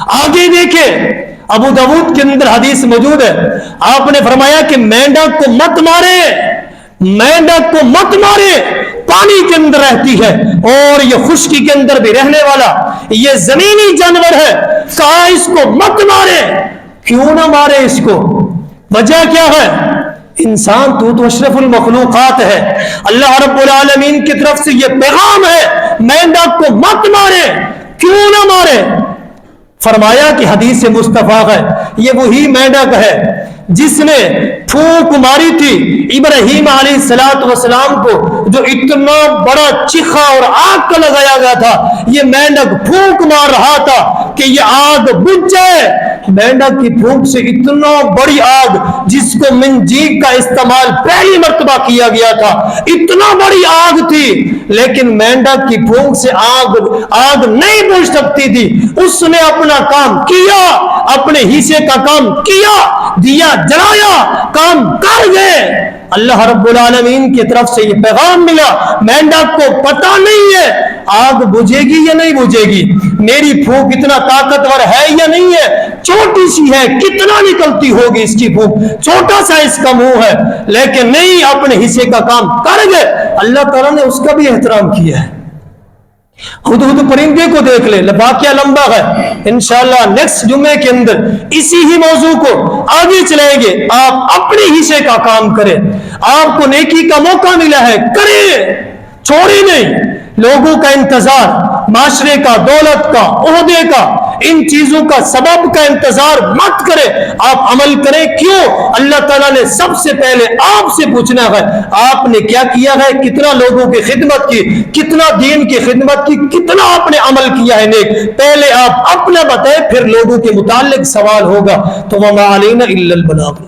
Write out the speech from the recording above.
آگے دیکھیں ابو داؤد کے اندر حدیث موجود ہے، آپ نے فرمایا کہ مینڈک کو مت مارے، مینڈک کو مت مارے، پانی کے اندر رہتی ہے اور یہ خشکی کے اندر بھی رہنے والا یہ زمینی جانور ہے، کہا اس کو مت مارے۔ کیوں نہ مارے اس کو؟ وجہ کیا ہے؟ انسان تو اشرف المخلوقات ہے، اللہ رب العالمین کی طرف سے یہ پیغام ہے مینڈک کو مت مارے۔ کیوں نہ مارے؟ فرمایا کہ حدیث مصطفیٰ ہے یہ وہی مینڈک ہے جس نے پھونک ماری تھی ابراہیم علیہ السلام کو، جو اتنا بڑا چیخا اور آگ کا لگایا گیا تھا، یہ مینڈک پھونک مار رہا تھا کہ یہ آگ بجھ جائے۔ مینڈک کی پھونک سے اتنا بڑی آگ جس کو منجیک کا استعمال پہلی مرتبہ کیا گیا تھا، اتنا بڑی آگ تھی، لیکن مینڈک کی پھونک سے آگ نہیں بجھ سکتی تھی۔ اس نے اپنا کام کیا، اپنے حصے کا کام کیا، دیا جلایا، کام کر گئے۔ اللہ رب العالمین کی طرف سے یہ پیغام ملا، مینڈک کو پتہ نہیں ہے آگ بجھے گی یا نہیں بجھے گی، میری پھونک اتنا طاقتور ہے یا نہیں ہے، چھوٹی سی ہے، کتنا نکلتی ہوگی اس کی پھونک، چھوٹا سا اس کا منہ ہے، لیکن نہیں، اپنے حصے کا کام کر گئے۔ اللہ تعالیٰ نے اس کا بھی احترام کیا ہے۔ ہدہد پرندے کو دیکھ لے، واقعہ لمبا ہے، انشاءاللہ نیکسٹ جمعے کے اندر اسی ہی موضوع کو آگے چلائیں گے۔ آپ اپنے حصے کا کام کریں، آپ کو نیکی کا موقع ملا ہے، کریں، چھوڑیں نہیں۔ لوگوں کا انتظار، معاشرے کا، دولت کا، عہدے کا، ان چیزوں کا، سبب کا انتظار مت کریں، آپ عمل کریں۔ کیوں؟ اللہ تعالیٰ نے سب سے پہلے آپ سے پوچھنا ہے آپ نے کیا کیا ہے، کتنا لوگوں کی خدمت کی، کتنا دین کی خدمت کی، کتنا آپ نے عمل کیا ہے نیک۔ پہلے آپ اپنا بتائیں، پھر لوگوں کے متعلق سوال ہوگا۔ تو وما علینا الا البلاغ۔